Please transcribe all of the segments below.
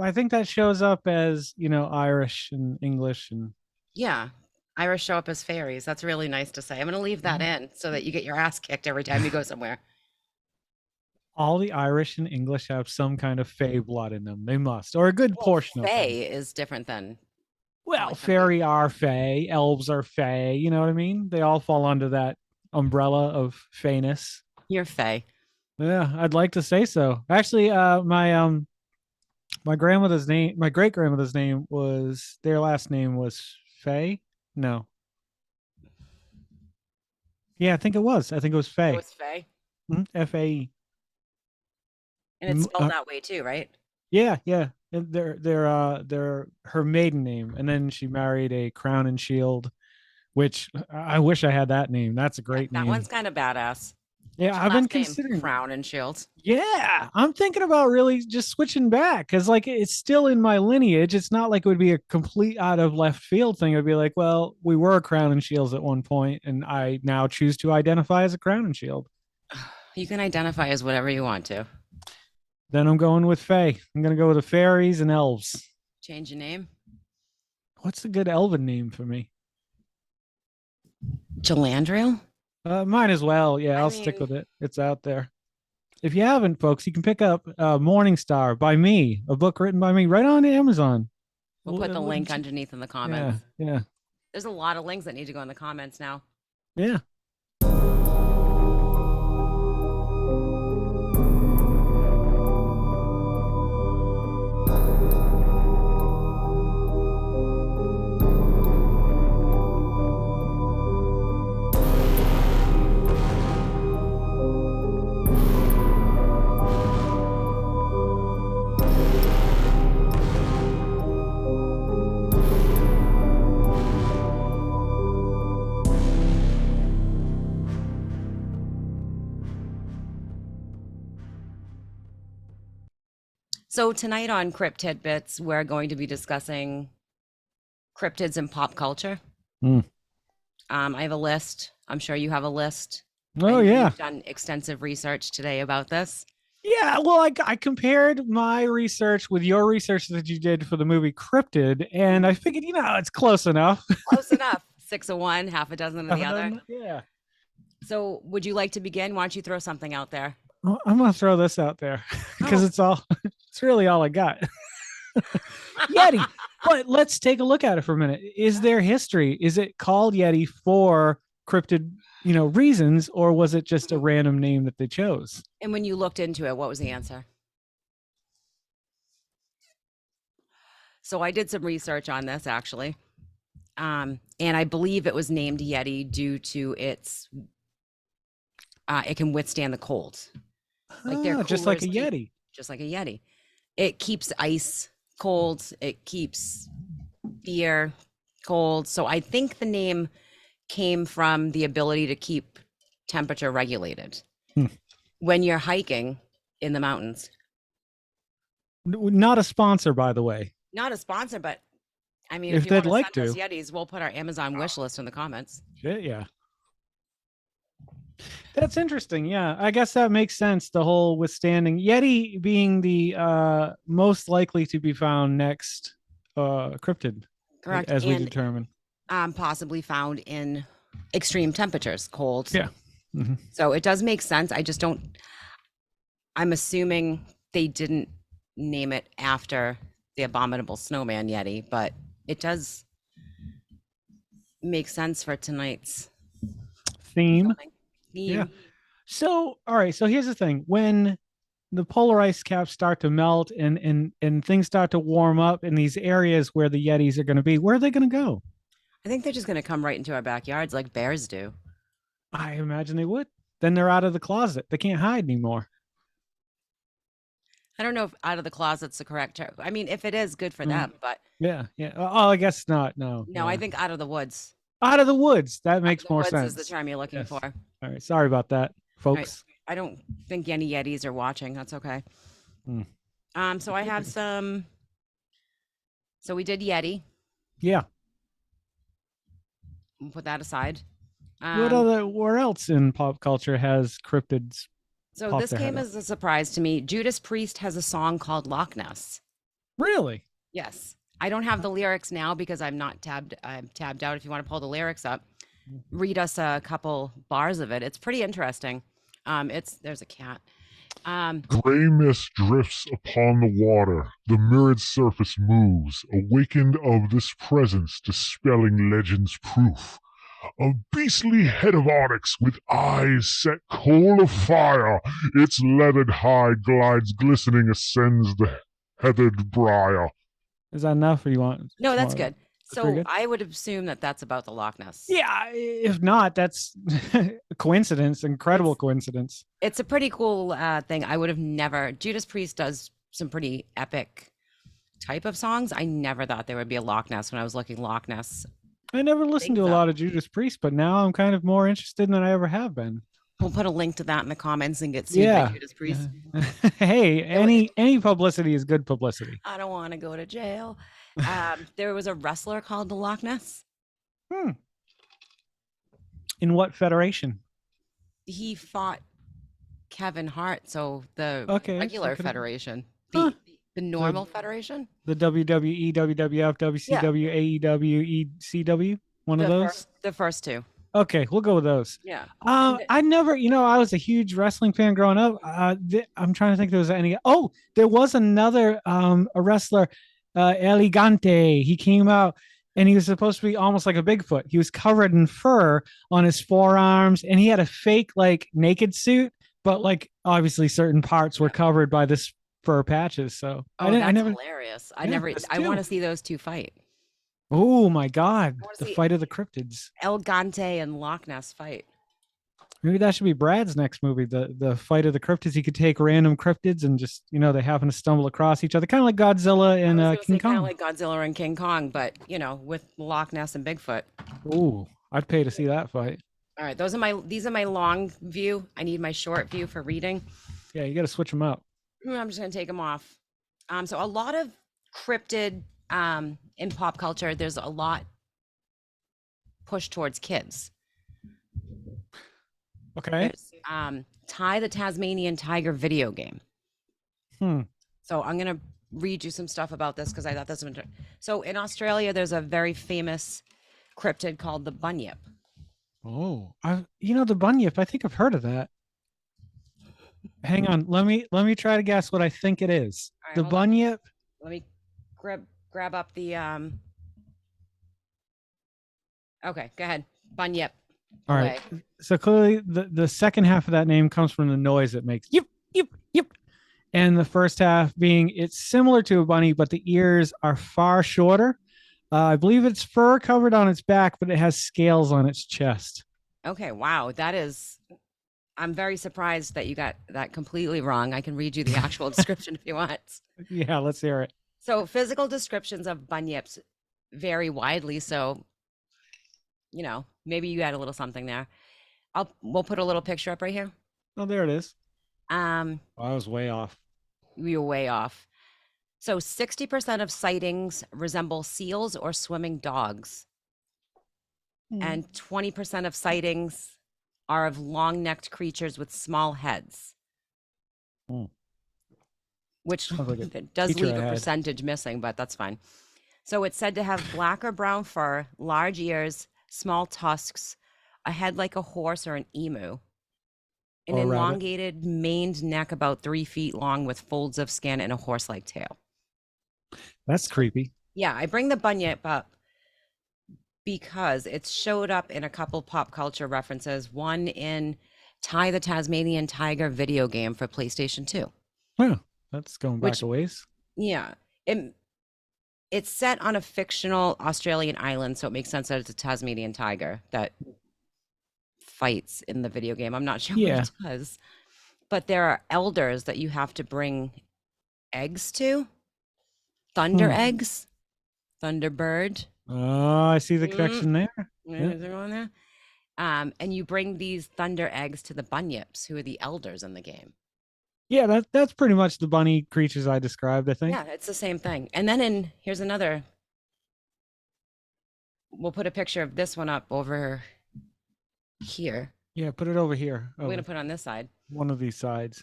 I think that shows up as, Irish and English and Yeah. Irish show up as fairies. That's really nice to say. I'm going to leave that Mhm. in so that you get your ass kicked every time you go somewhere. All the Irish and English have some kind of fey blood in them. They must, or a good Well, portion of them. fae is different than Well, polyphenry. fairy are fey, elves are fey. You know what I mean? They all fall under that umbrella of feyness. You're fae. Yeah, I'd like to say so. Actually, my grandmother's name, my great grandmother's name was their last name was Fay. No, yeah, I think it was. I think it was It Fay. was fae. F-A-E. And it's spelled that way too, right? Yeah, yeah. And they're her maiden name, and then she married a Crown and Shield, which I wish I had that name. That's a Yeah, great that one's name. kind of badass. Yeah, What's your I've been last name? considering that. Crown and Shield. Yeah, I'm thinking about really just switching back because, like, it's still in my lineage. It's not like it would be a complete out of left field thing. It'd be like, well, we were a Crown and Shields at one point, and I now choose to identify as a Crown and Shield. You can identify as whatever you want to. Then I'm going with Fae. I'm going to go with the fairies and elves. Change your name. What's a good elven name for me? Jalandrial? Mine as well. Yeah, I I'll stick mean, with it. It's out there. If you haven't, folks, you can pick up Morning Star by me, a book written by me, right on Amazon. we'll put the link underneath in the comments. Yeah, yeah, There's a lot of links that need to go in the comments now. yeah. So tonight on Cryptidbits, we're going to be discussing cryptids in pop culture. Mm. I have a list. I'm sure you have a list. I Oh know yeah. you've done extensive research today about this. Yeah, well, I compared my research with your research that you did for the movie Cryptid, and I figured, it's close enough. Close enough. Six of one, half a dozen of the other. Yeah. So, would you like to begin? Why don't you throw something out there? Well, I'm gonna throw this out there because Oh, it's really all I got. Yeti. But let's take a look at it for a minute. Is there history? Is it called Yeti for cryptid, reasons, or was it just a random name that they chose? and when you looked into it, what was the answer? So, I did some research on this actually. And I believe it was named Yeti due to it can withstand the cold. Like they're Just cooler like a Yeti. just like a Yeti. It keeps ice cold. It keeps beer cold. So I think the name came from the ability to keep temperature regulated Hmm. when you're hiking in the mountains. Not a sponsor, by the way. Not a sponsor, but I mean, If if you they'd want to like send us to. Yetis, we'll put our Amazon wish list in the comments. Shit, yeah. That's interesting. Yeah, I guess that makes sense. The whole withstanding Yeti being the most likely to be found next cryptid, Correct. as we And determine. possibly found in extreme temperatures, cold. Yeah. Mm-hmm. So it does make sense. I'm assuming they didn't name it after the abominable snowman Yeti, but it does make sense for tonight's Theme. theme. Yeah. So, all right. So here's the thing: when the polar ice caps start to melt and things start to warm up in these areas where the Yetis are going to be, where are they going to go? I think they're just going to come right into our backyards like bears do. I imagine they would. Then they're out of the closet. They can't hide anymore. I don't know if out of the closet's the correct term. I mean, if it is, good for them, but Yeah. Yeah. Oh, I guess not. No. no, I think out of the woods. Out of the woods. That Out of makes the more woods sense. is the term you're looking Yes. for. All right. Sorry about that, All right. folks. I don't think any Yetis are watching. That's okay. So I have some. So we did Yeti. Yeah. We'll put that aside. Where else in pop culture has cryptids? So pop this their head came up? as a surprise to me. Judas Priest has a song called Loch Ness. Really? Yes. I don't have the lyrics now because I'm tabbed out. If you want to pull the lyrics up, read us a couple bars of it. It's pretty interesting. There's a cat. Gray mist drifts upon the water. The mirrored surface moves, awakened of this presence, dispelling legend's proof. A beastly head of onyx with eyes set coal of fire. Its leathered hide glides glistening, ascends the heathered briar. Is that enough, or you want? No, that's more? good. That's pretty So good. I would assume that that's about the Loch Ness. Yeah, if not, that's a coincidence, incredible coincidence. It's a pretty cool thing. I would have never. Judas Priest does some pretty epic type of songs. I never thought there would be a Loch Ness when I was looking Loch Ness. I never listened to a Things lot up. of Judas Priest, but now I'm kind of more interested than I ever have been. We'll put a link to that in the comments and get sued by Yeah. Judas Priest. Hey, any publicity is good publicity. I don't want to go to jail. There was a wrestler called the Loch Ness. In what federation? He fought Kevin Hart, so the Okay, so regular could've- federation, Huh. the normal federation, The WWE, WWF, WCW, AEW, ECW, one of those. the first two. Okay, we'll go with those. Yeah. I never, I was a huge wrestling fan growing up. I'm trying to think if there was any. Oh, there was another a wrestler, Elegante. He came out and he was supposed to be almost like a Bigfoot. He was covered in fur on his forearms, and he had a fake like naked suit, but like obviously certain parts were covered by this fur patches. So Oh, that's hilarious. I two. want to see those two fight. Oh my God, wanna the see- fight of the cryptids. Elegante and Loch Ness fight. Maybe that should be Brad's next movie, the fight of the cryptids. He could take random cryptids and just, they happen to stumble across each other, kind of like Godzilla and King Kind of Kong. like Godzilla and King Kong, but with Loch Ness and Bigfoot. Ooh, I'd pay to see that fight. All right, these are my long view. I need my short view for reading. Yeah, you got to switch them up. I'm just gonna take them off. So a lot of cryptid in pop culture, there's a lot pushed towards kids. Okay. There's, Ty the Tasmanian Tiger video game. So I'm gonna read you some stuff about this because I thought this was interesting. So in Australia, there's a very famous cryptid called the Bunyip. Oh, the Bunyip. I think I've heard of that. Hang on, let me try to guess what I think it is. All right, The hold on. Bunyip. Let me grab up the Okay, go ahead. Bunyip. All right. Away. So clearly, the second half of that name comes from the noise it makes. Yip, yip, yip. And the first half being it's similar to a bunny, but the ears are far shorter. I believe it's fur covered on its back, but it has scales on its chest. Okay, wow. I'm very surprised that you got that completely wrong. I can read you the actual description if you want. Yeah, let's hear it. So physical descriptions of bunyips vary widely. So, maybe you had a little something there. We'll put a little picture up right here. Oh, there it is. I was way off. You're way off. So 60% of sightings resemble seals or swimming dogs. And 20% of sightings are of long-necked creatures with small heads. Which like does feature leave a I had. percentage missing, but that's fine. So it's said to have black or brown fur, large ears, small tusks, a head like a horse or an emu, an Or a rabbit. elongated maned neck about 3 feet long with folds of skin and a horse-like tail. That's creepy. Yeah, I bring the bunyip up because it showed up in a couple pop culture references, one in Ty the Tasmanian Tiger video game for PlayStation 2. Yeah, that's going back Which- a ways. Yeah. It's set on a fictional Australian island, so it makes sense that it's a Tasmanian tiger that fights in the video game. I'm not sure Yeah. what it does. But there are elders that you have to bring eggs to. Thunder eggs. Thunderbird. Oh, I see the connection there. Is there one there? And you bring these thunder eggs to the bunyips, who are the elders in the game. Yeah, that's pretty much the bunny creatures I described, I think. Yeah, it's the same thing. And then here's another. We'll put a picture of this one up over here. Yeah, put it over here. We're gonna put it on this side. One of these sides.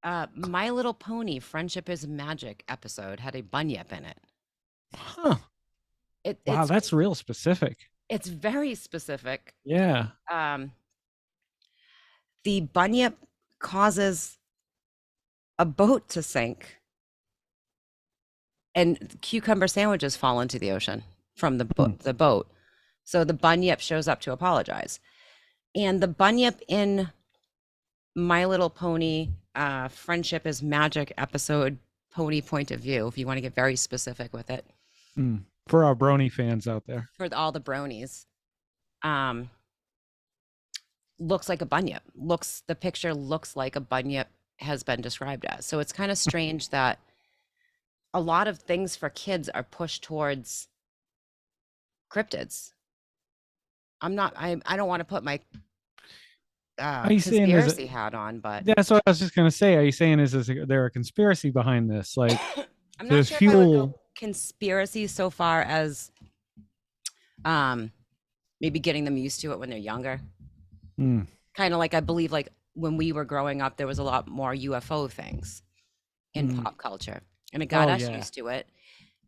My Little Pony Friendship is Magic episode had a bunyip in it. Huh. Wow, It's that's real specific. it's very specific. Yeah. The bunyip causes a boat to sink, and cucumber sandwiches fall into the ocean from the boat. So the bunyip shows up to apologize. And the bunyip in My Little Pony Friendship is Magic episode, Pony Point of View, if you want to get very specific with it. For our brony fans out there. For all the bronies. Looks like a bunyip. The picture looks like a bunyip has been described as. So it's kind of strange that a lot of things for kids are pushed towards cryptids. I don't want to put my conspiracy hat on, but that's what I was just gonna say. Are you saying is there a conspiracy behind this? Like, I'm not sure if I would go conspiracy so far as maybe getting them used to it when they're younger. Kind of like, I believe, like when we were growing up, there was a lot more UFO things in pop culture, and it got us used to it.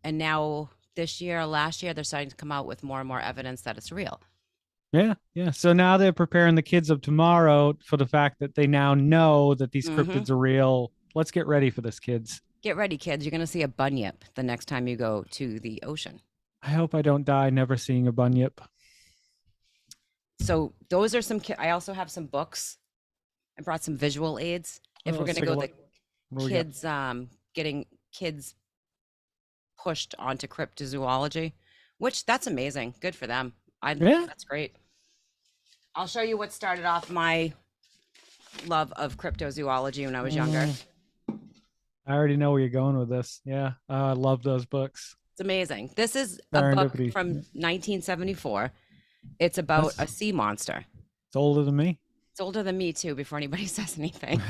And now last year, they're starting to come out with more and more evidence that it's real. Yeah. So now they're preparing the kids of tomorrow for the fact that they now know that these cryptids are real. Let's get ready for this, kids. Get ready, kids. You're going to see a bunyip the next time you go to the ocean. I hope I don't die never seeing a bunyip. So those are I also have some books. I brought some visual aids. If we're going to go the kids, getting kids pushed onto cryptozoology, which that's amazing. Good for them. That's great. I'll show you what started off my love of cryptozoology when I was younger. I already know where you're going with this. Yeah. I love those books. It's amazing. This is a book from 1974. It's about a sea monster. It's older than me. It's older than me too, before anybody says anything.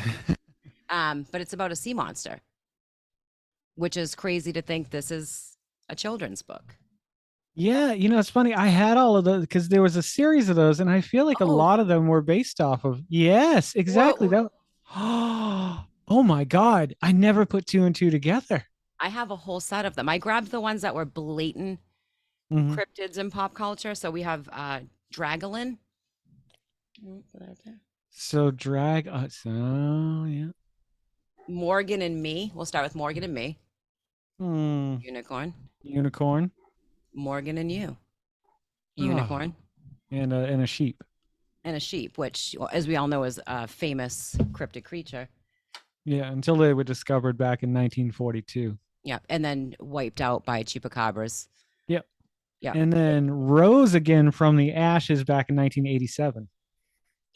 But it's about a sea monster, which is crazy to think this is a children's book. Yeah, it's funny. I had all of those because there was a series of those, and I feel like a lot of them were based off of. Yes, exactly. Oh my God. I never put two and two together. I have a whole set of them. I grabbed the ones that were blatant cryptids in pop culture. So we have Dragalin. So yeah. Morgan and Me. We'll start with Morgan and Me. Unicorn. Morgan and You. Unicorn. And a sheep. And a sheep, which, as we all know, is a famous cryptid creature. Yeah, until they were discovered back in 1942. Yeah, and then wiped out by chupacabras. Yep. Yeah. And then rose again from the ashes back in 1987.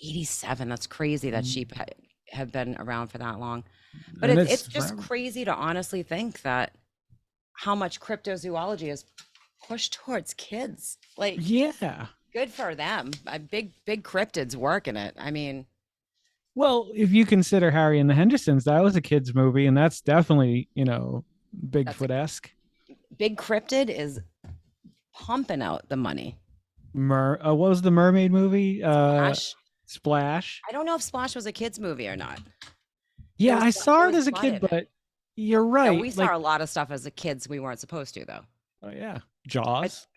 87. That's crazy that sheep have been around for that long. But it's just crazy to honestly think that how much cryptozoology is pushed towards kids. Like, yeah, good for them. Big cryptids working it. I mean, well, if you consider Harry and the Hendersons, that was a kids movie, and that's definitely Bigfoot-esque. Big Cryptid is pumping out the money. What was the mermaid movie? Splash. I don't know if Splash was a kids movie or not. Yeah, I saw it as a kid, but you're right. No, we saw a lot of stuff as a kids we weren't supposed to, though. Oh yeah, Jaws.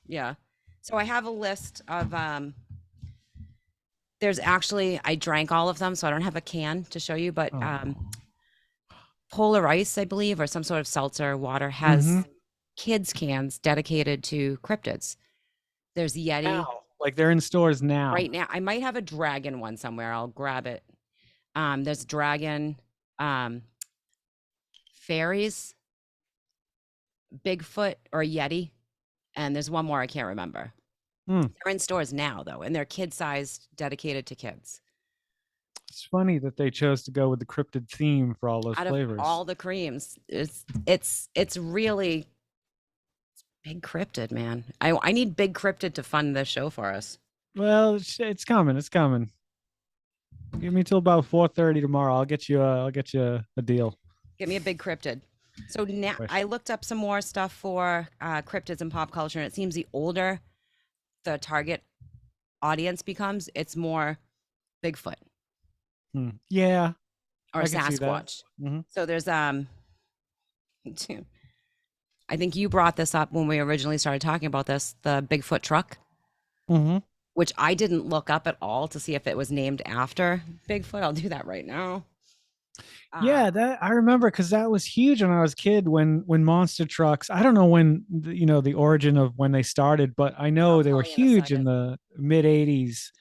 Yeah. So I have a list of there's actually, I drank all of them, so I don't have a can to show you, but Polar Ice, I believe, or some sort of seltzer water has kids cans dedicated to cryptids. There's Yeti. Wow. Like they're in stores now. Right now. I might have a dragon one somewhere. I'll grab it. There's dragon, fairies, Bigfoot or Yeti, and there's one more I can't remember. They're in stores now, though, and they're kid-sized, dedicated to kids. It's funny that they chose to go with the cryptid theme for all those flavors. All the creams, it's really Big Cryptid, man. I need Big Cryptid to fund this show for us. Well, it's coming. It's coming. Give me till about 4:30 tomorrow. I'll get you a deal. Get me a Big Cryptid. So now I looked up some more stuff for cryptids and pop culture, and it seems the older the target audience becomes, it's more Bigfoot. Yeah. or I can see that. Sasquatch. Mhm. So there's I think you brought this up when we originally started talking about this, the Bigfoot truck, Mhm. which I didn't look up at all to see if it was named after Bigfoot. I'll do that right now. Yeah, that I remember because that was huge when I was a kid. When monster trucks, I don't know when the origin of when they started, but I I'll know they were tell you in a huge in second. the mid '80s.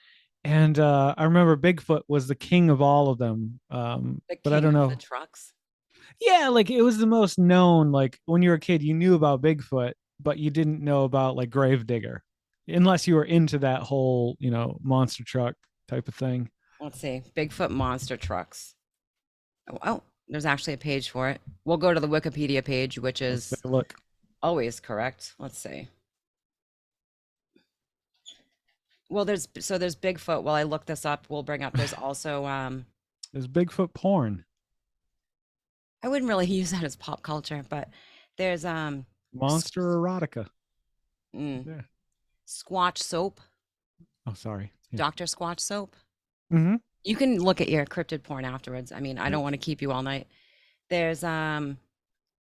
And I remember Bigfoot was the king of all of them. The But I king don't of the know. trucks. Yeah, like it was the most known. Like when you were a kid, you knew about Bigfoot, but you didn't know about like Gravedigger, unless you were into that whole monster truck type of thing. Let's see, Bigfoot monster trucks. Oh, there's actually a page for it. We'll go to the Wikipedia page, which Let's take is a look. always correct. Let's see. Well, there's Bigfoot. While I look this up, we'll bring up there's also There's Bigfoot porn, I wouldn't really use that as pop culture, but there's monster erotica. mm, Yeah. Squatch soap, Oh, sorry. Yeah. Dr. Squatch soap. Mm-hmm. You can look at your cryptid porn afterwards. I mean, I don't want to keep you all night. There's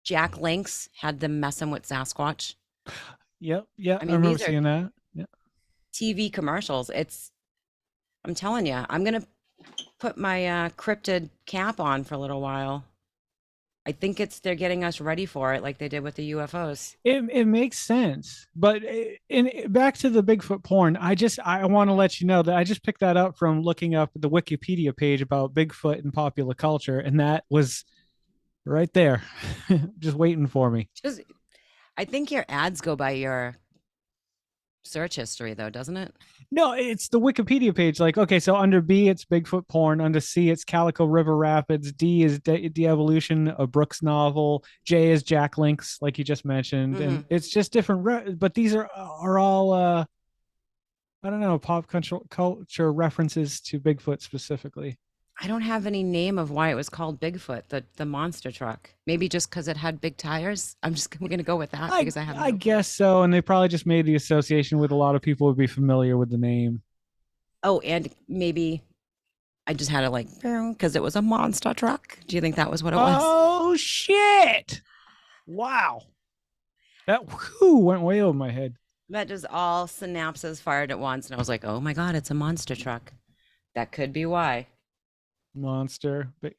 Jack Links had them messing with Sasquatch. Yep. Yeah. I I mean, remember these are seeing that. Yeah. TV commercials. I'm telling you, I'm gonna put my cryptid cap on for a little while. I think they're getting us ready for it, like they did with the UFOs. It makes sense, but back to the Bigfoot porn. I want to let you know that I just picked that up from looking up the Wikipedia page about Bigfoot and popular culture, and that was right there, just waiting for me. Just, I think your ads go by your search history, though, doesn't it? No, it's the Wikipedia page. Like, okay, so under B, it's Bigfoot porn. Under C, it's Calico River Rapids. D is de-evolution, a Brooks novel. J is Jack Links, like you just mentioned, and it's just different. But these are all I don't know, pop culture references to Bigfoot specifically. I don't have any name of why it was called Bigfoot, the monster truck. Maybe just because it had big tires. We're gonna go with that because I have. I guess so, and they probably just made the association with a lot of people would be familiar with the name. Oh, and maybe I just had it like because it was a monster truck. Do you think that was what it was? Oh shit! Wow, that went way over my head. That just all synapses fired at once, and I was like, "Oh my god, it's a monster truck." That could be why. Monster, but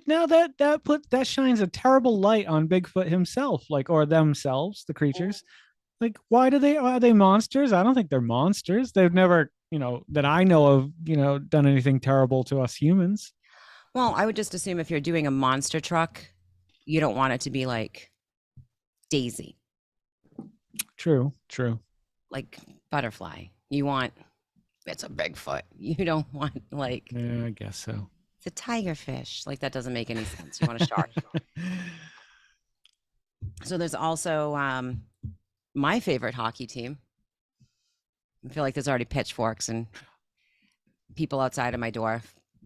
now that shines a terrible light on Bigfoot himself, like or themselves, the creatures. Like, why are they monsters? I don't think they're monsters. They've never, that I know of, done anything terrible to us humans. Well, I would just assume if you're doing a monster truck, you don't want it to be like Daisy, True. like Butterfly. You want it's a Bigfoot. You don't want like Yeah, I guess so. it's a tiger fish. Like that doesn't make any sense. You want a shark. So there's also my favorite hockey team. I feel like there's already pitchforks and people outside of my door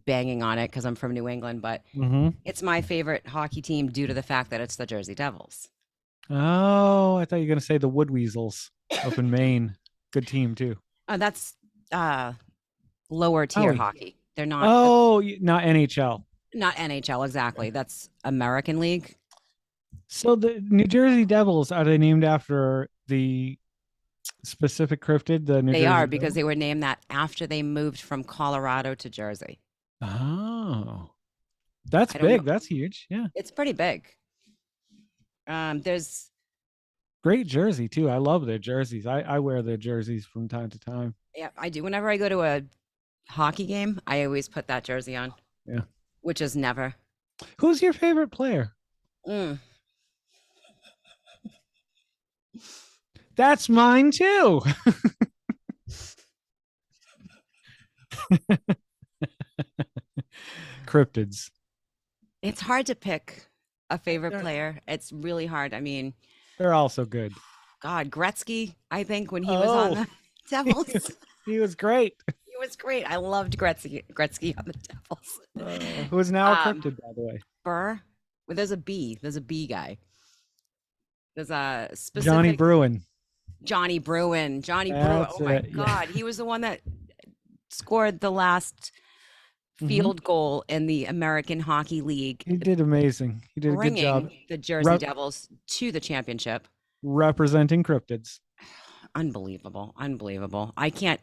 banging on it because I'm from New England, but it's my favorite hockey team due to the fact that it's the Jersey Devils. Oh, I thought you were gonna say the Wood Weasels up in Maine. Good team too. That's lower tier hockey. They're not. Oh, not NHL. Not NHL, exactly. That's American League. So the New Jersey Devils, are they named after the specific cryptid? They are because they were named that after they moved from Colorado to Jersey. Oh, that's big. That's huge. Yeah, it's pretty big. There's great jersey too. I love their jerseys. I wear their jerseys from time to time. Yeah, I do. Whenever I go to a hockey game, I always put that jersey on. Yeah, which is never. Who's your favorite player? That's mine too. Cryptids. It's hard to pick a favorite player. It's really hard. I mean, they're all so good. God, Gretzky, I think when he was on the Devils. He was great. He was great. I loved Gretzky on the Devils. Who is now a cryptid, by the way. Burr. Well, there's a B. There's a B guy. There's a specific Johnny Bruin. Johnny Bruin. Oh my God. He was the one that scored the last field goal in the American Hockey League, He did amazing. He did a good job bringing the Jersey Rep- Devils to the championship. representing cryptids. Unbelievable. Unbelievable. I can't.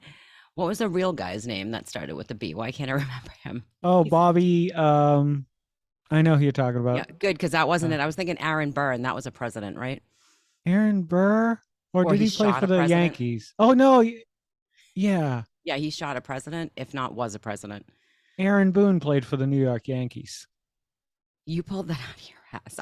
What was the real guy's name that started with the B? Why can't I remember him? Oh, Bobby. I know who you're talking about. Yeah, good, because that wasn't it. I was thinking Aaron Burr, and that was a president, right? Aaron Burr, or Or did he he play shot for a the president. Yankees? Oh no, yeah. Yeah, he shot a president, if not was a president. Aaron Boone played for the New York Yankees. You pulled that out of your ass.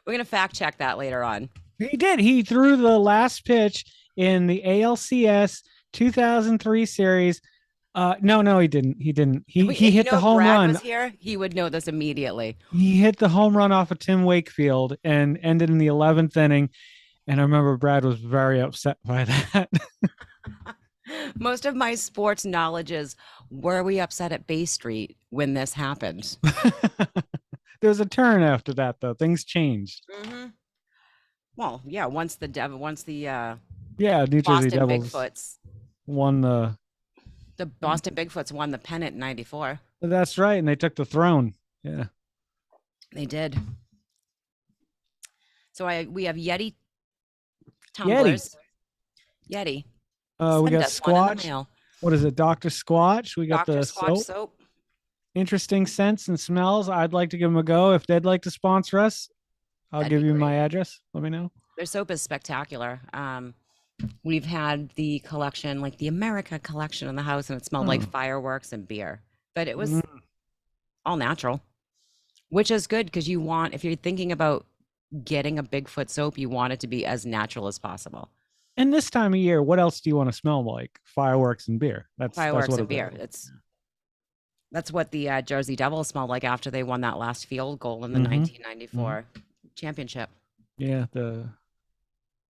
We're gonna fact check that later on. He did. He threw the last pitch in the ALCS 2003 series. No, he didn't. He didn't. He hit the home Brad run. was here, he would know this immediately. He hit the home run off of Tim Wakefield and ended in the 11th inning. And I remember Brad was very upset by that. Most of my sports knowledge is, were we upset at Bay Street when this happened? There was a turn after that, though. Things changed. Mm-hmm. Well, yeah. Once the New Jersey Boston Devils Bigfoots won the. The Boston Bigfoots won the pennant in '94. That's right, and they took the throne. Yeah, they did. So we have Yeti tumblers. Yeti. We got Squatch. What is it, Dr. Squatch? We got Dr. the Squatch soap. Interesting scents and smells. I'd like to give them a go. If they'd like to sponsor us, I'll give you my address. Let me know. Their soap is spectacular. We've had the collection, like the America collection in the house, and it smelled like fireworks and beer. But it was all natural, which is good because if you're thinking about getting a Bigfoot soap, you want it to be as natural as possible. And this time of year, what else do you want to smell like? Fireworks and beer. That's what beer. That's what the Jersey Devils smelled like after they won that last field goal in the 1994 championship. Yeah, the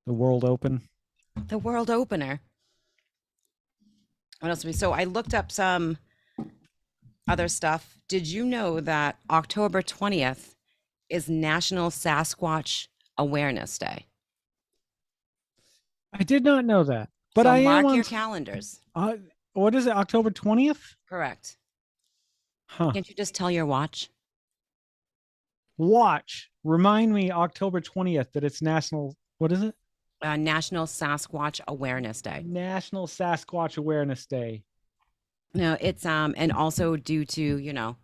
World Open. The World Opener. What else? So I looked up some other stuff. Did you know that October 20th is National Sasquatch Awareness Day? I did not know that, but so I mark am your calendars. What is it? October 20th? Correct. Huh. Can't you just tell your watch? Watch. Remind me October 20th that it's National. What is it? National Sasquatch Awareness Day. National Sasquatch Awareness Day. No, it's and also due to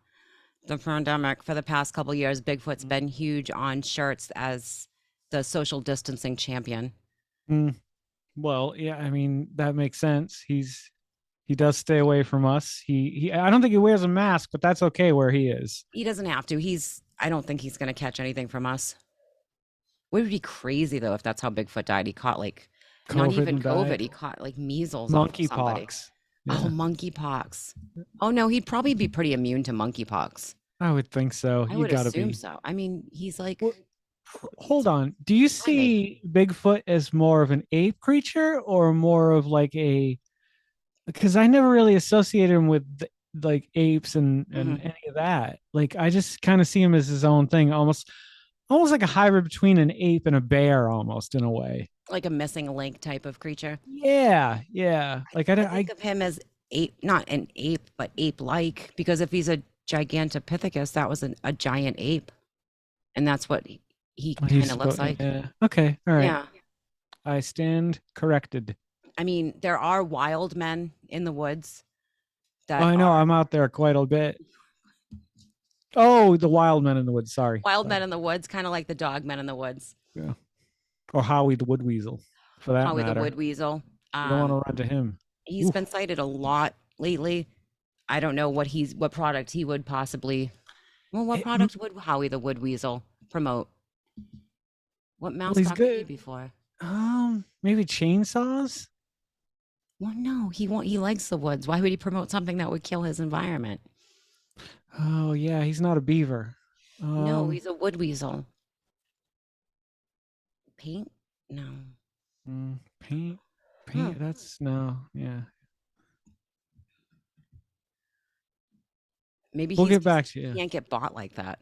the pandemic for the past couple of years, Bigfoot's been huge on shirts as the social distancing champion. Well, yeah, I mean that makes sense. He does stay away from us. I don't think he wears a mask, but that's okay where he is. He doesn't have to. I don't think he's going to catch anything from us. It would be crazy though if that's how Bigfoot died. He caught not even COVID. He caught measles, monkeypox. Yeah. Oh, monkeypox. Oh no, he'd probably be pretty immune to monkeypox. I would think so. I would assume so. I mean, he's like. Well, hold on. Do you see Bigfoot as more of an ape creature or more of because I never really associated him with apes and any of that. I just kind of see him as his own thing, almost like a hybrid between an ape and a bear, almost in a way. Like a missing link type of creature. Yeah. I think of him as ape, not an ape, but ape-like, because if he's a Gigantopithecus, that was a giant ape, and that's what he kind of looks like. Yeah. Okay. All right. Yeah. I stand corrected. I mean, there are wild men in the woods. I know. I'm out there quite a bit. Oh, the wild men in the woods. Sorry. Men in the woods, kind of like the dog men in the woods. Yeah. Or Howie the wood weasel, for that matter. Howie the wood weasel. You don't want to run to him. He's been cited a lot lately. I don't know what product he would possibly. Well, what product would Howie the wood weasel promote? What mascot would he be for? Maybe chainsaws. Well, no, he won't. He likes the woods. Why would he promote something that would kill his environment? Oh yeah, he's not a beaver. No, he's a wood weasel. Paint? No. Paint. That's no. Yeah. Maybe we'll get back to you. He can't get bought like that.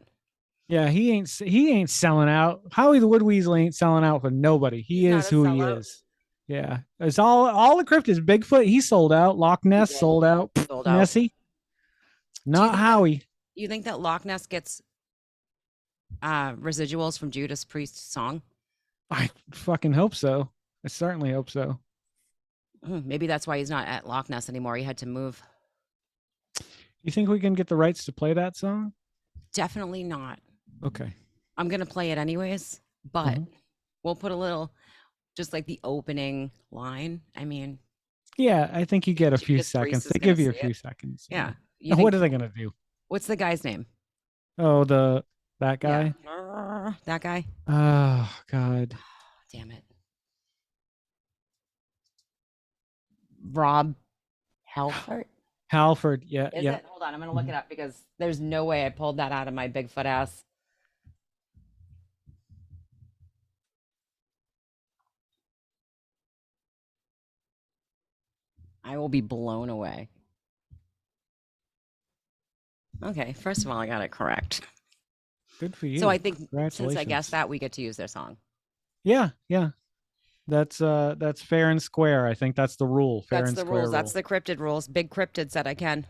Yeah, he ain't selling out. Howie the wood weasel ain't selling out for nobody. He is who he is. Yeah, it's all the cryptids. Bigfoot, he sold out. Loch Ness sold out. Sold out. Nessie. Not think that- Howie. You think that Loch Ness gets residuals from Judas Priest's song? I fucking hope so. I certainly hope so. Maybe that's why he's not at Loch Ness anymore. He had to move. You think we can get the rights to play that song? Definitely not. Okay. I'm gonna play it anyways, but Mhm. we'll put a little, just like the opening line. I mean, Yeah, I think you get a few Judas Priest seconds. is They gonna give you a see few it. seconds. Yeah. And what are they gonna do? What's the guy's name? Oh, that guy. Yeah. That guy. Oh God. Damn it. Rob Halford. Halford. Yeah, Is yeah. it? Hold on, I'm gonna look it up because there's no way I pulled that out of my Bigfoot ass. I will be blown away. Okay, first of all, I got it correct. Good for you. So I think since I Congratulations. guessed that, we get to use their song. Yeah, yeah. That's fair and square. I think that's the rule. Fair That's and the square rules. That's rule. the cryptid rules. Big Cryptid said I can.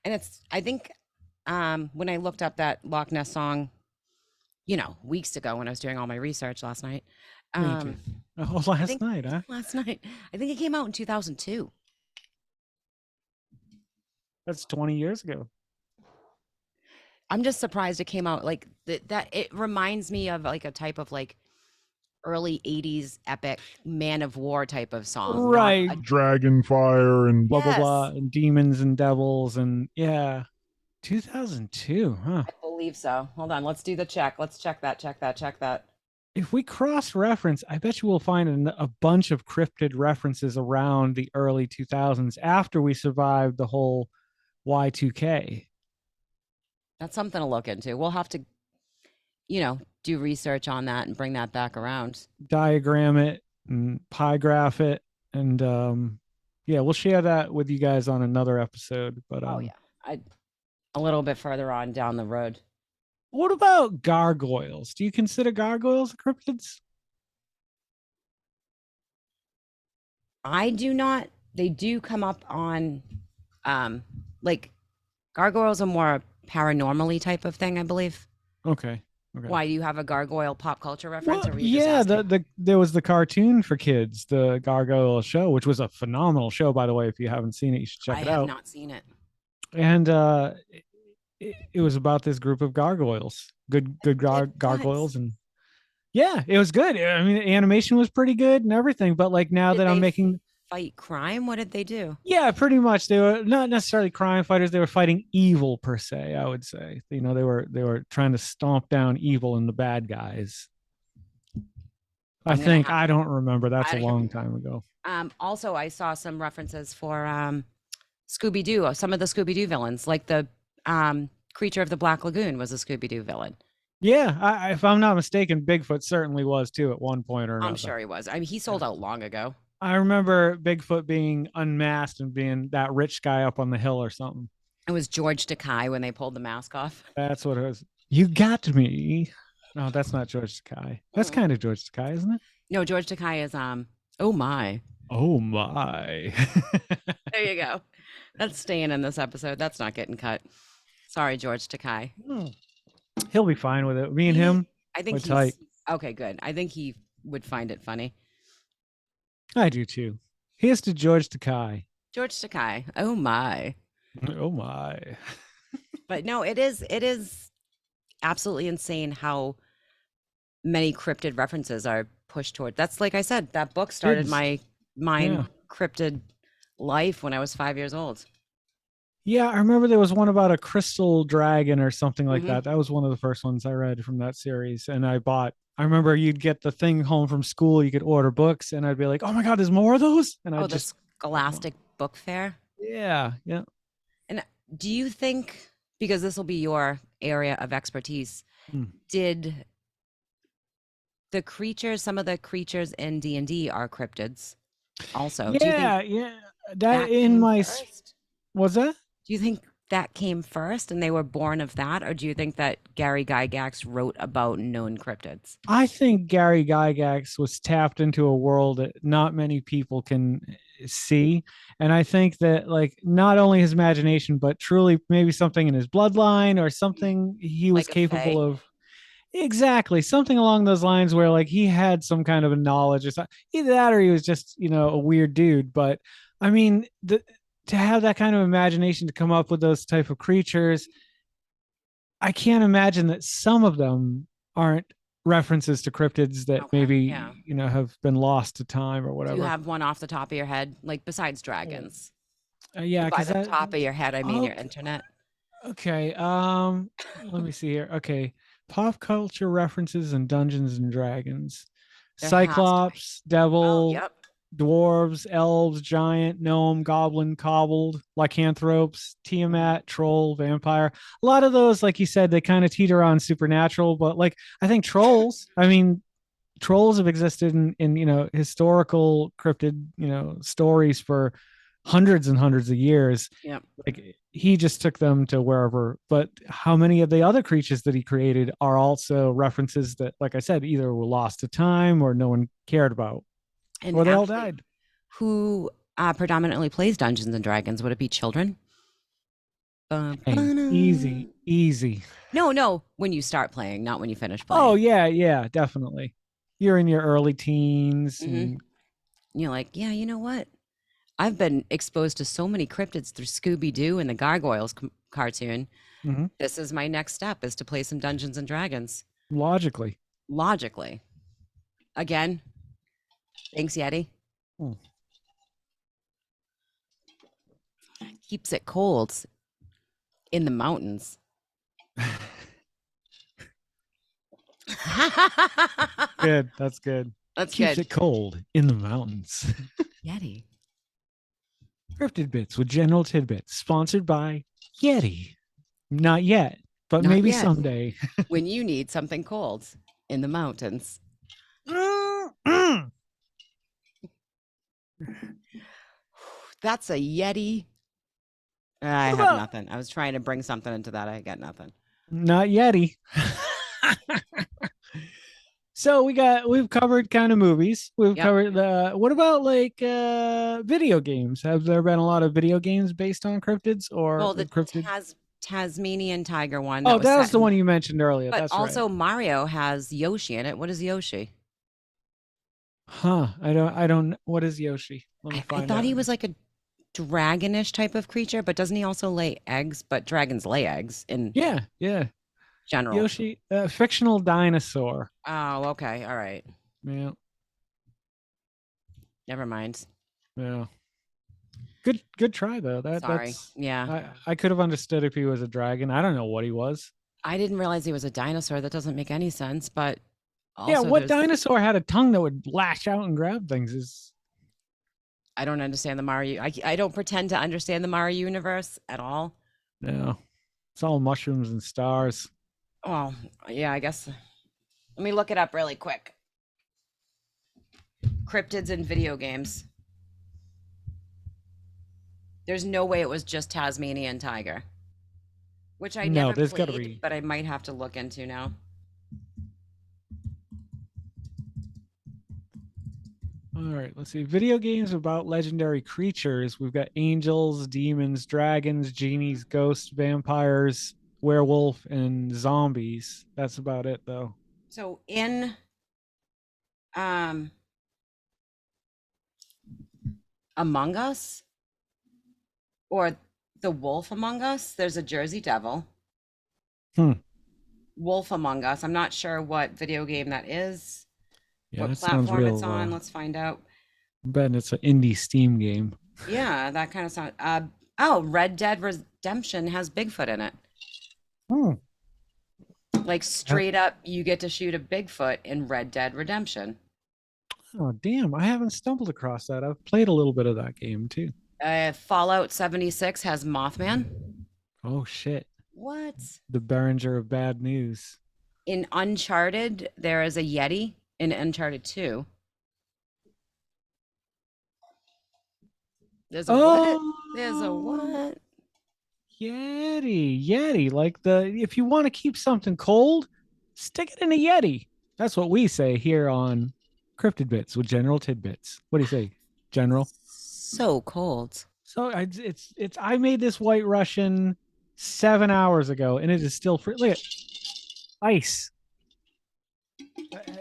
And I think when I looked up that Loch Ness song, weeks ago when I was doing all my research last night. Me too. Oh, last night, huh? Last night. I think it came out in 2002. That's 20 years ago. I'm just surprised it came out like that. It reminds me of like a type of like early 80s epic man of war type of song. not Right. a- Dragonfire and Blah blah Yes. blah. And demons and devils and yeah. 2002, huh? I believe so. Hold on. Let's do the check. Let's check that. If we cross reference, I bet you we'll find a bunch of cryptid references around the early 2000s after we survived the whole Y2K. That's something to look into. We'll have to, do research on that and bring that back around. Diagram it and pie graph it. And yeah, we'll share that with you guys on another episode. But Oh yeah. A little bit further on down the road. what about gargoyles? Do you consider gargoyles cryptids? I do not. They do come up on, like gargoyles are more paranormally type of thing, I believe. Okay. Okay. Why do you have a gargoyle pop culture reference? Well, or were you just yeah, asking? there was the cartoon for kids, the Gargoyle show, which was a phenomenal show, by the way. If you haven't seen it, you should check I it have out. not seen it. And it was about this group of gargoyles, good gargoyles, and yeah, it was good. I mean, the animation was pretty good and everything. But like now Did that I'm they making, fight crime? What did they do? yeah, pretty much they were not necessarily crime fighters. They were fighting evil per se. I would say, they were trying to stomp down evil and the bad guys. I think I don't remember. That's a long time ago. Also, I saw some references for Scooby Doo. Some of the Scooby Doo villains, like the creature of the Black Lagoon, was a Scooby Doo villain. Yeah, if I'm not mistaken, Bigfoot certainly was too at one point or another. I'm sure he was. I mean, he sold out long ago. I remember Bigfoot being unmasked and being that rich guy up on the hill or something. It was George Takei when they pulled the mask off. That's what it was. You got me. No, that's not George Takei. That's kind of George Takei, isn't it? No, George Takei is oh my. Oh my. There you go. That's staying in this episode. That's not getting cut. Sorry, George Takei. He'll be fine with it. Me and him. I think we're he's tight. okay, good. I think he would find it funny. I do too. Here's to George Takei. George Takei. Oh my. Oh my. But no, it is absolutely insane how many cryptid references are pushed toward. That's like I said, that book started Kids. my cryptid life when I was 5 years old. Yeah, I remember there was one about a crystal dragon or something like Mhm. that. That was one of the first ones I read from that series. And I remember you'd get the thing home from school, you could order books, and I'd be like, oh my God, there's more of those? And Oh, I'd the just, Scholastic Book Fair. yeah. And do you think, because this will be your area of expertise, Hmm. did some of the creatures in D&D are cryptids also? Do you think Yeah. That that in came my, first? was that? Do you think that came first and they were born of that? Or do you think that Gary Gygax wrote about known cryptids? I think Gary Gygax was tapped into a world that not many people can see. And I think that like not only his imagination, but truly maybe something in his bloodline or something he was Like a capable fae. of. Exactly. Something along those lines where like he had some kind of a knowledge or something. Either that or he was just, a weird dude. But I mean, to have that kind of imagination to come up with those type of creatures, I can't imagine that some of them aren't references to cryptids that Okay. Yeah. maybe, have been lost to time or Do you whatever. have one off the top of your head? Like besides dragons? Yeah, And by because the that. top of your head, I mean Oh, your internet. okay. Let me see here. Okay. Pop culture references in Dungeons and Dragons. There has to be. Cyclops, Oh, devil, yep. dwarves, elves, giant, gnome, goblin, cobbled, lycanthropes, Tiamat, troll, vampire. A lot of those, like you said, they kind of teeter on supernatural, but like I think trolls, I mean, trolls have existed in historical cryptid, stories for hundreds and hundreds of years. Yep. Like he just took them to wherever, but how many of the other creatures that he created are also references that, like I said, either were lost to time or no one cared about, And or they all actually, died. who predominantly plays Dungeons and Dragons? Would it be children? Hey, easy, easy. No, no. When you start playing, not when you finish Oh playing. yeah, yeah, definitely. You're in your early teens Mm-hmm. and You're like, yeah, you know what? I've been exposed to so many cryptids through Scooby Doo and the Gargoyles cartoon. mhm, This is my next step: is to play some Dungeons and Dragons. logically. Logically, again, thanks Yeti. Hmm. Keeps it cold in the mountains. Good. That's good. That's Keeps good. it cold in the mountains. Yeti. Cryptidbits with Generaltidbits, sponsored by Yeti. Not yet, but Not maybe yet. someday. When you need something cold in the mountains. That's a Yeti. I What have about nothing. I was trying to bring something into that. I got nothing. not Yeti? So we've covered kind of movies. We've Yep. covered what about like video games? Have there been a lot of video games based on cryptids or Well, the cryptid? Tasmanian tiger one Oh, that was that was set the in, one you mentioned earlier. but That's right. also Mario has Yoshi in it. What is Yoshi? Huh. I don't what is Yoshi? Let me I find thought out. he was like a dragonish type of creature, but doesn't he also lay eggs? But dragons lay eggs in Yeah, yeah. general. Yoshi, fictional dinosaur. Oh, okay. All right. Yeah, Never mind. yeah. Good try though. Sorry. That's Yeah. I could have understood if he was a dragon. I don't know what he was. I didn't realize he was a dinosaur. That doesn't make any sense. But Yeah, also, what there's, dinosaur had a tongue that would lash out and grab things? Is I don't understand the Mario. I don't pretend to understand the Mario universe at all. no, it's all mushrooms and stars. Well, yeah, I guess. Let me look it up really quick. Cryptids in video games. There's no way it was just Tasmanian tiger, which I No, never there's got to played, be. but I might have to look into now. All right, let's see. Video games about legendary creatures. We've got angels, demons, dragons, genies, ghosts, vampires, werewolf, and zombies. That's about it, though. So in um Among Us or The Wolf Among Us, there's a Jersey Devil. Hmm. Wolf Among Us. I'm not sure what video game that is, Yeah, what that sounds platform real. it's on. Let's find out. I'm betting it's an indie Steam game. Yeah, that kind of sound. Oh, Red Dead Redemption has Bigfoot in it. Hmm. Like straight up, you get to shoot a Bigfoot in Red Dead Redemption. Oh, damn. I haven't stumbled across that. I've played a little bit of that game, too. Fallout 76 has Mothman. Oh, shit. What? The Behringer of bad news. In Uncharted, there is a Yeti in Uncharted 2. There's a what? There's a what? Yeti. Like if you want to keep something cold, stick it in a Yeti. That's what we say here on Cryptidbits with General Tidbits. What do you say, General? so cold. So it's I made this White Russian 7 hours ago, and it is still free. Look at ice.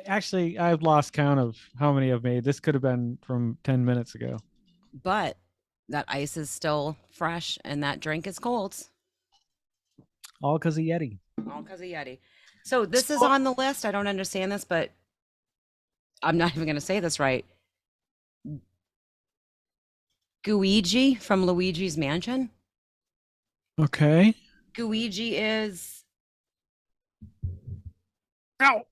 Actually, I've lost count of how many I've made. This could have been from 10 minutes ago. But that ice is still fresh and that drink is cold. All because of Yeti. All because of Yeti. So this is on the list. I don't understand this, but I'm not even going to say this right. Guigi from Luigi's Mansion. Okay. Guigi is. Ow.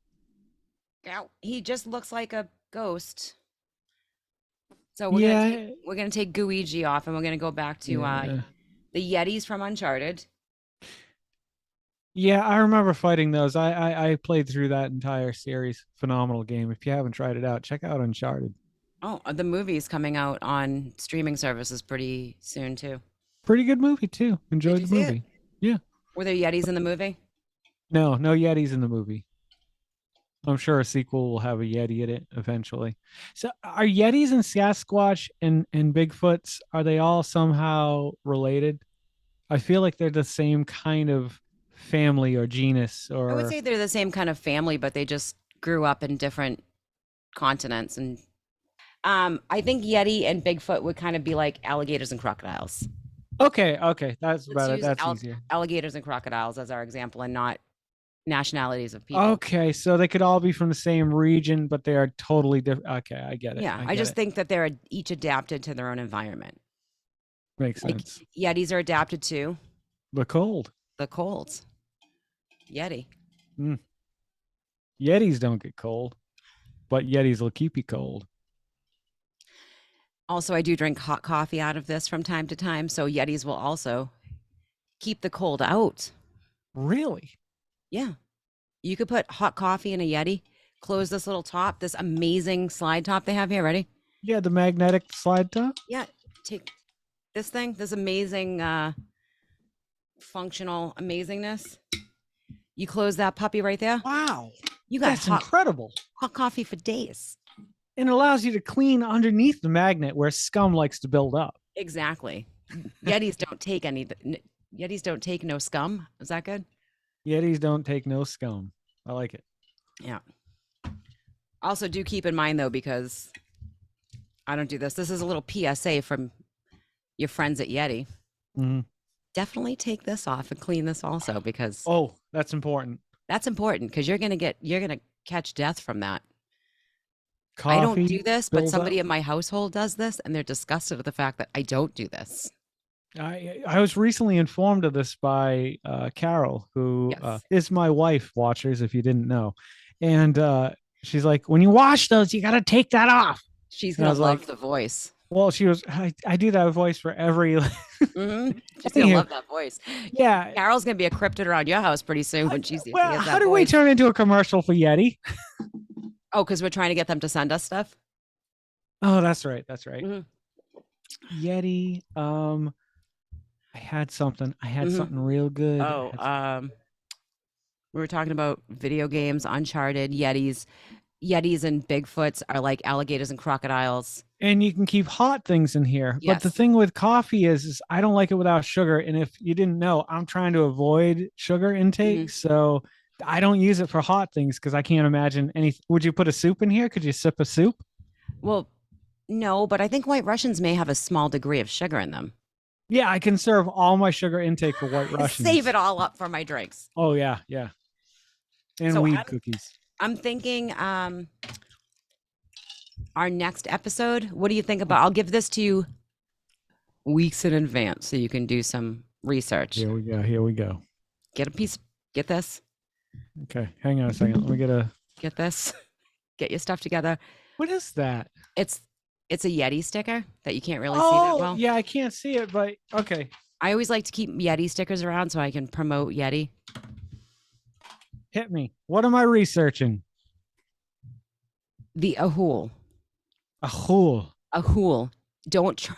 Ow. He just looks like a ghost. So we're gonna take Guigi off, and we're gonna go back to the Yetis from Uncharted. Yeah, I remember fighting those. I played through that entire series. Phenomenal game. If you haven't tried it out, check out Uncharted. Oh, the movie's coming out on streaming services pretty soon too. Pretty good movie too. Enjoyed the movie. Yeah. Were there Yetis in the movie? No Yetis in the movie. I'm sure a sequel will have a Yeti in it eventually. So are Yetis and Sasquatch and Bigfoots, are they all somehow related? I feel like they're the same kind of family or genus, or I would say they're the same kind of family, but they just grew up in different continents. And I think Yeti and Bigfoot would kind of be like alligators and crocodiles. Okay, that's about it. That's easier. Alligators and crocodiles as our example, and not nationalities of people. Okay, so they could all be from the same region, but they are totally different. Okay, I get it. Yeah, I just think that they're each adapted to their own environment. Makes sense. Yetis are adapted to the cold. The colds. Yeti. Yetis don't get cold, but Yetis will keep you cold. Also, I do drink hot coffee out of this from time to time, so Yetis will also keep the cold out. Really? Yeah. You could put hot coffee in a Yeti, close this little top, this amazing slide top they have here. Ready? Yeah, the magnetic slide top? Yeah. Take this thing, this amazing functional amazingness. You close that puppy right there. Wow. You got incredible. Hot coffee for days. And it allows you to clean underneath the magnet where scum likes to build up. Exactly. Yetis don't take Yetis don't take no scum. Is that good? Yetis don't take no scum. I like it. Yeah. Also, do keep in mind, though, because I don't do this. This is a little PSA from your friends at Yeti. Mm-hmm. Definitely take this off and clean this also, because that's important. That's important because you're gonna catch death from that. Coffee I don't do this, but somebody up. in my household does this, and they're disgusted at the fact that I don't do this. I was recently informed of this by Carol, who is my wife, watchers, if you didn't know. And she's like, when you wash those, you got to take that off. She's going to love the voice. Well, I do that voice for every. She's going to love that voice. Yeah. Carol's going to be a cryptid around your house pretty soon when she's. Well, how did we turn into a commercial for Yeti? Oh, because we're trying to get them to send us stuff. Oh, that's right. That's right. Mm-hmm. Yeti. I had something real good. We were talking about video games, Uncharted, Yetis and Bigfoots are like alligators and crocodiles. And you can keep hot things in here. Yes. But the thing with coffee is I don't like it without sugar. And if you didn't know, I'm trying to avoid sugar intake. Mm-hmm. So I don't use it for hot things because I can't imagine anything. Would you put a soup in here? Could you sip a soup? Well, no, but I think White Russians may have a small degree of sugar in them. Yeah, I can serve all my sugar intake for White Russians. Save it all up for my drinks. Oh, yeah. And weed cookies. I'm thinking our next episode, what do you think about? I'll give this to you weeks in advance so you can do some research. Here we go. Get this. Okay, hang on a second. Let me get this. Get your stuff together. What is that? It's a Yeti sticker that you can't really see that well. Yeah, I can't see it, but okay. I always like to keep Yeti stickers around so I can promote Yeti. Hit me. What am I researching? The Ahool. Ahool. Don't try.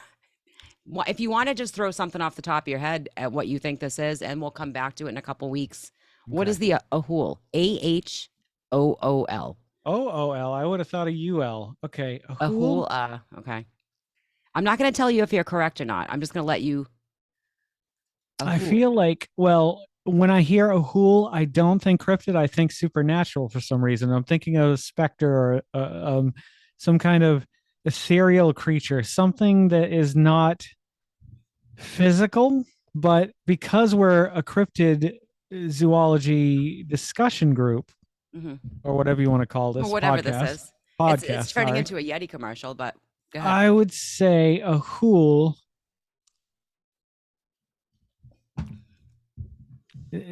If you want to just throw something off the top of your head at what you think this is, and we'll come back to it in a couple weeks. Okay. What is the Ahool? AHOOL. OOL. I would have thought a UL. Okay. Ahool. Okay. I'm not going to tell you if you're correct or not. I'm just going to let you. I Ahool. feel like, well, when I hear a hool, I don't think cryptid. I think supernatural for some reason. I'm thinking of a specter or some kind of ethereal creature, something that is not physical, but because we're a cryptid zoology discussion group Mhm. or whatever you want to call Or this whatever podcast, this is. podcast, It's turning sorry. into a Yeti commercial, but go ahead. I would say a hool.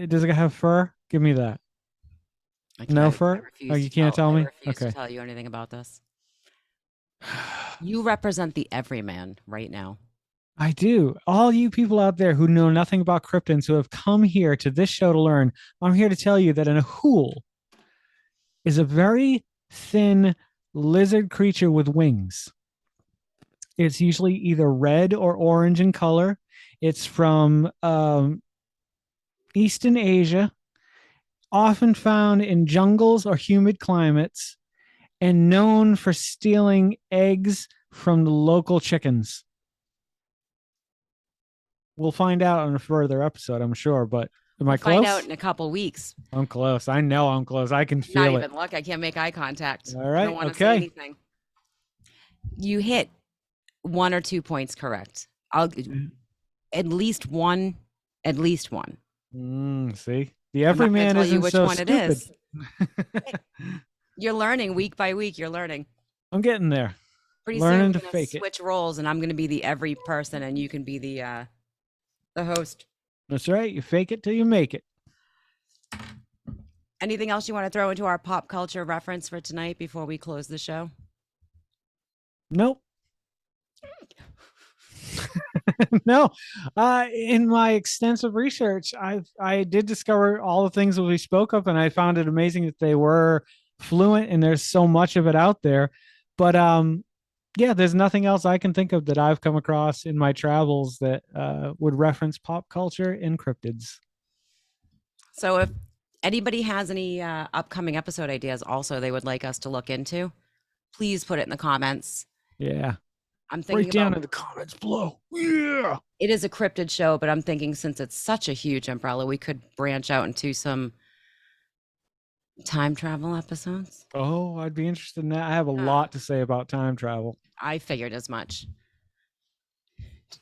Does it have fur? Give me that. No fur? Oh, you can't tell me? I refuse to Okay. tell you anything about this. You represent the everyman right now. I do. All you people out there who know nothing about cryptids who have come here to this show to learn, I'm here to tell you that a hool is a very thin lizard creature with wings. It's usually either red or orange in color. It's from Eastern Asia, often found in jungles or humid climates, and known for stealing eggs from the local chickens. We'll find out in a further episode, I'm sure, but am I close? Find out in a couple weeks. I'm close. I know I'm close. I can Not feel even it. look. I can't make eye contact. All right, I don't want to say okay. anything. You hit 1 or 2 points correct. I'll at least one. At least one. See, the I'm not gonna everyman tell you isn't which so one it stupid. is. You're learning week by week. You're learning. I'm getting there. Pretty Learning soon to we're gonna fake it. switch roles, and I'm going to be the every person, and you can be the host. That's right. You fake it till you make it. Anything else you want to throw into our pop culture reference for tonight before we close the show? Nope. No. In my extensive research, I did discover all the things that we spoke of, and I found it amazing that they were fluent, and there's so much of it out there. But yeah, there's nothing else I can think of that I've come across in my travels that would reference pop culture and cryptids. So if anybody has any upcoming episode ideas also they would like us to look into, please put it in the comments. Yeah. I'm thinking Right down about, in the comments below. Yeah. it is a cryptid show, but I'm thinking since it's such a huge umbrella, we could branch out into some time travel episodes. Oh, I'd be interested in that. I have a lot to say about time travel. I figured as much.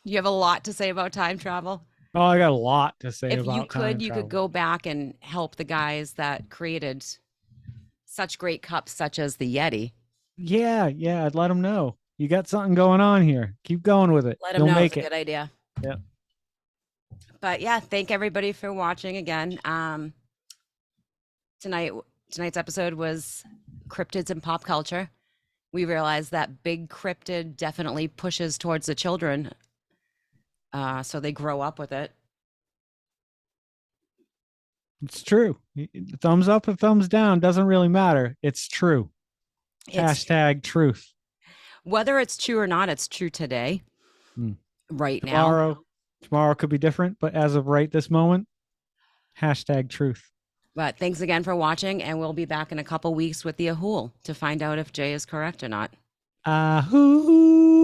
You have a lot to say about time travel? Oh, I got a lot to say If about you could, you travel. could go back and help the guys that created such great cups such as the Yeti. Yeah, I'd let them know. You got something going on here. Keep going with it. Let them You'll know make it's a it. good idea. Yeah. But yeah, thank everybody for watching again. Tonight's episode was cryptids and pop culture. We realized that Big Cryptid definitely pushes towards the children, so they grow up with it. It's true. Thumbs up or thumbs down doesn't really matter. It's true. Hashtag truth. Whether it's true or not, it's true today. Right Tomorrow, now. Tomorrow could be different, but as of right this moment, hashtag truth. But thanks again for watching, and we'll be back in a couple weeks with the Ahool to find out if Jay is correct or not. Ahoo.